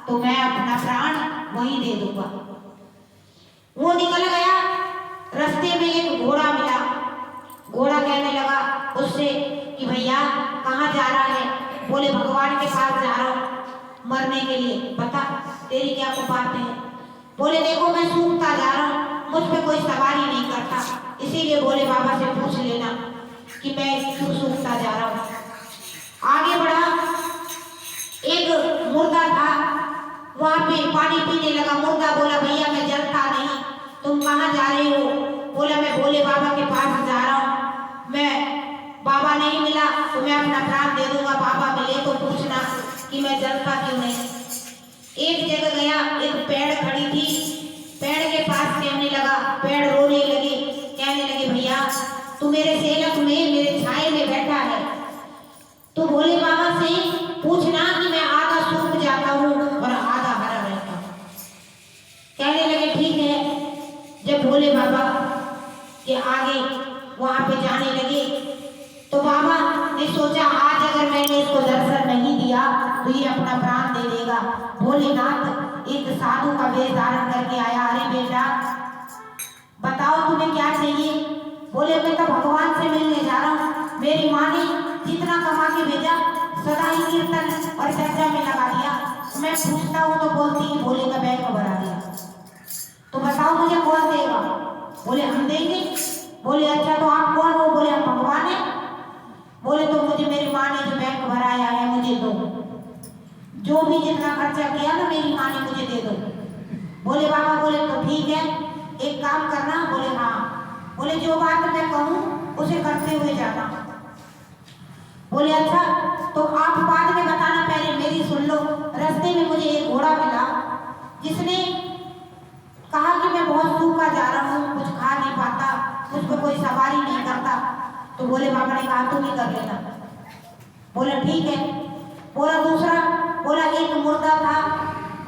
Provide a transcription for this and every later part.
तो मैं अपना प्राण वहीं दे दूंगा। वो निकल गया। रास्ते में एक घोड़ा मिला। घोड़ा कहने लगा उससे कि भैया कहाँ जा रहा है? बोले भगवान के पास जा रहा हूँ मरने के लिए, बता तेरी क्या बात है? बोले देखो मैं सूखता जा रहा हूँ, मुझ पे कोई सवारी नहीं करता, इसीलिए बोले बाबा से पूछ लेना कि मैं क्यों सूखता जा रहा हूँ। आगे बढ़ा, एक मुर्दा था वहां पे पानी पीने लगा। मुर्दा बोला भैया मैं जलता नहीं, तुम कहाँ जा रहे हो? बोला मैं भोले बाबा के पास जा रहा हूँ, मैं बाबा नहीं मिला तो मैं अपना प्राण दे दूंगा, बाबा मिले तो पूछना कि मैं जलता क्यों नहीं। एक जगह गया, एक पेड़ खड़ी थी, पेड़ के पास कहने लगा, पेड़ रोने लगे, कहने लगे भैया तू मेरे सेलक में मेरे छाए में बैठा है, तो भोले बाबा से पूछना कि मैं आधा सूख जाता हूँ और आधा हरा रहता हूँ। कहने लगे ठीक है। जब भोले बाबा के आगे वहां पे जाने लगे तो बाबा ने सोचा आज अगर मैंने इसको दर्शन नहीं दिया तो ये अपना प्राण दे देगा। भोलेनाथ एक साधु का वेश धारण करके आया। अरे बेटा बताओ तुम्हें क्या चाहिए? बोले मैं तो भगवान से मिलने जा रहा हूँ, मेरी माँ ने जितना कमा के भेजा सदा ही कीर्तन और चर्चा में लगा दिया, मैं पूछता हूँ तो बोलती कि भोले का बैंक भरा दिया, तो बताओ मुझे कौन देगा? बोले हम देंगे। बोले अच्छा तो आप कौन हो? बोले हम भगवान है। बोले तो मुझे मेरी माँ ने जो बैंक भराया है मुझे दो, जो भी जितना खर्चा किया ना मेरी माँ ने मुझे दे दो। बोले बाबा बोले तो ठीक है, एक काम करना। बोले हाँ। बोले जो बात मैं कहूँ उसे करते हुए जाना। बोले अच्छा तो आप बाद में बताना, पहले मेरी सुन लो। रास्ते में मुझे एक घोड़ा मिला जिसने कहा कि मैं बहुत सूखा जा रहा हूँ, कुछ खा नहीं पाता, मुझ पर कोई सवारी नहीं करता। तो बोले बाबा ने कहा तुम ही कर लेना। बोला ठीक है। बोला दूसरा, बोला एक मुर्दा था,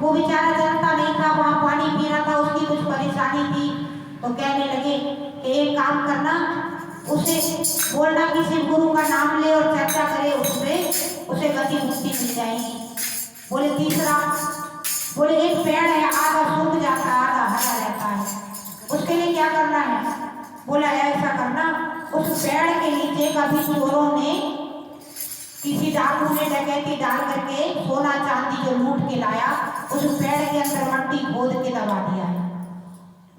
वो बेचारा जलता नहीं था, वहां पानी पी रहा था, उसकी कुछ परेशानी थी, तो कहने लगे कि एक काम करना, उसे बोलना कि शिव गुरु का नाम ले और चर्चा करे, उसमें उसे गति मुक्ति मिल जाएगी। बोले तीसरा, बोले एक पेड़ है आधा सूख जाता है आधा हरा रहता है, उसके लिए क्या करना है? बोला ऐसा करना, उस पेड़ के नीचे कभी चोरों ने किसी डाकू ने डकैती डाल करके सोना चांदी जो लूट के लाया, उस पेड़ के अंदर मट्टी खोद के दबा दिया है।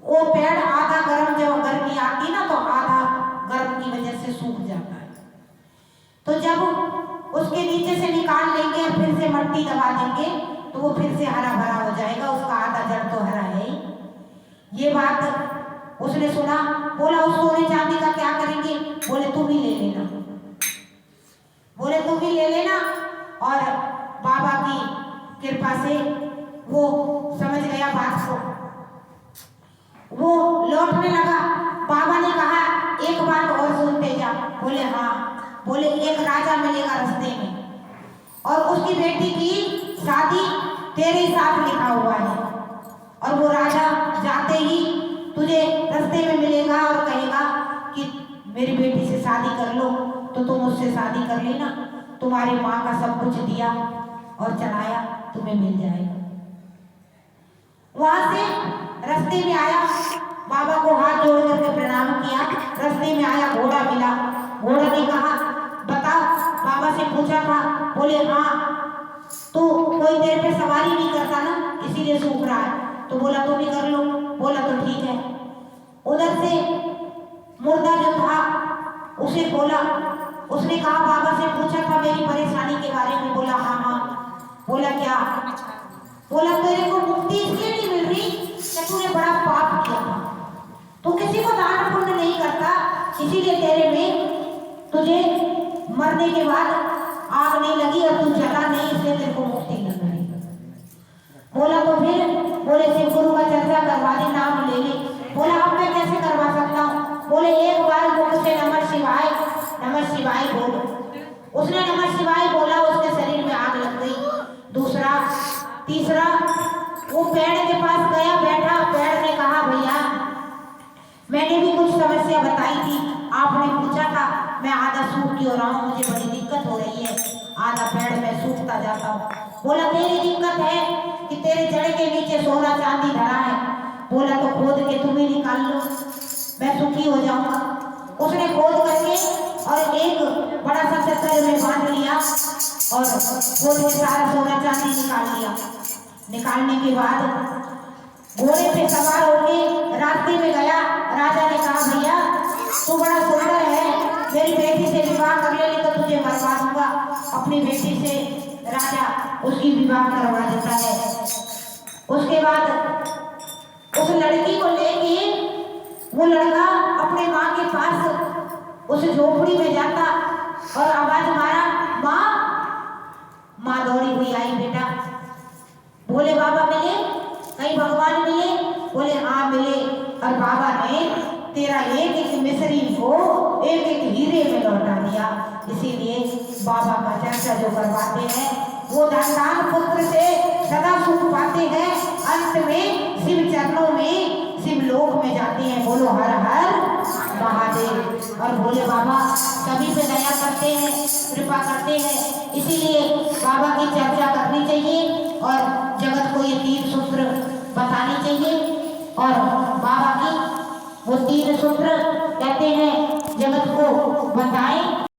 वो पेड़ आधा गर्म, जब गर्मी आती ना तो आधा गर्म की वजह से सूख जाता है। तो जब उसके नीचे से निकाल लेंगे और फिर से मट्टी दबा देंगे तो वो फिर से हरा भरा हो जाएगा, उसका आधा जड़ तो हरा है। ये बात उसने सुना। बोला उस सोने चांदी का क्या करेंगे? बोले तुम ही ले लेना। बोले तुम ही ले लेना। और बाबा की कृपा से वो समझ गया बात को, वो लौटने लगा। बाबा ने कहा एक बात और सुनते जा। बोले हाँ। बोले एक राजा मिलेगा रास्ते में और उसकी बेटी की शादी तेरे साथ लिखा हुआ है, और वो राजा जाते ही तुझे रास्ते में मिलेगा और कहेगा कि मेरी बेटी से शादी कर लो, तो तुम उससे शादी कर लेना, तुम्हारी माँ का सब कुछ दिया और चलाया तुम्हें मिल जाएगा। वहां से रास्ते में आया, बाबा को हाथ जोड़ करके प्रणाम किया। रास्ते में आया, घोड़ा मिला। घोड़ा ने कहा बताओ, बाबा से पूछा था। बोले हाँ, तो कोई देर पे सवारी नहीं करता ना, इसीलिए सूख रहा है। तो बोला तुम ही कर लो। बोला तो ठीक है। उधर से मुर्दा जो था उसे बोला, उसने कहा बाबा से पूछा था मेरी परेशानी के बारे में। बोला हाँ हाँ। बोला क्या? बोला तेरे को मुक्ति इसलिए नहीं मिल रही कि तूने बड़ा पाप किया था, तू किसी को दान पुण्य नहीं करता, इसीलिए तेरे में तुझे मरने के बाद आग नहीं लगी और तू जला नहीं, इसलिए तेरे को मुक्ति नहीं मिली। बोला तो फिर? बोले शिव गुरु का चर्चा करवा दे, नाम ले ले। बोला अब मैं कैसे करवा सकता हूँ? बोले एक बार मुख से नमः शिवाय बोल। उसने नमः शिवाय बोला, उसके शरीर में आग लग गई। दूसरा, तीसरा, वो पेड़ के पास गया, बैठा। पेड़ ने कहा भैया मैंने भी कुछ समस्या बताई थी, आपने पूछा था, मैं आधा सूख क्यों रहा हूँ, मुझे बड़ी दिक्कत हो रही है, आधा पेड़ में सूखता जाता हूँ। बोला तेरी दिक्कत है कि तेरे जड़ के नीचे सोना चांदी धरा है, बोला तो खोद के तुम ही निकाल लो, मैं सुखी हो जाऊंगा। उसने खोद करके और एक बड़ा सा चक्कर में बांध लिया और खोद के सारा सोना चांदी निकाल लिया। निकालने के बाद घोड़े पे सवार होके रास्ते में गया। राजा ने कहा भैया तू बड़ा सुंदर है, मेरी बेटी से विवाह कर ले, नहीं तो तुझे मरवा दूंगा। अपनी बेटी से राजा उसकी विवाह करवा देता है। उसके बाद उस लड़की को लेके वो लड़का अपने माँ के पास उस झोपड़ी में जाता और आवाज मारा, माँ। माँ दौड़ी हुई आई, बेटा भोले बाबा मिले, कहीं भगवान मिले? बोले हाँ मिले, और बाबा ने तेरा एक एक मिसरी को एक एक हीरे में लौटा दिया। इसीलिए बाबा का चर्चा जो करवाते हैं वो धनदान पुत्र से सदा सुख पाते हैं, अंत में शिव चरणों में शिव लोक में जाते हैं। बोलो हर हर महादेव। और भोले बाबा सभी पे दया करते हैं, कृपा करते हैं, इसीलिए बाबा की चर्चा करनी चाहिए और जगत को ये 3 सूत्र बतानी चाहिए। और बाबा की वो 3 सूत्र कहते हैं जगत को बताएं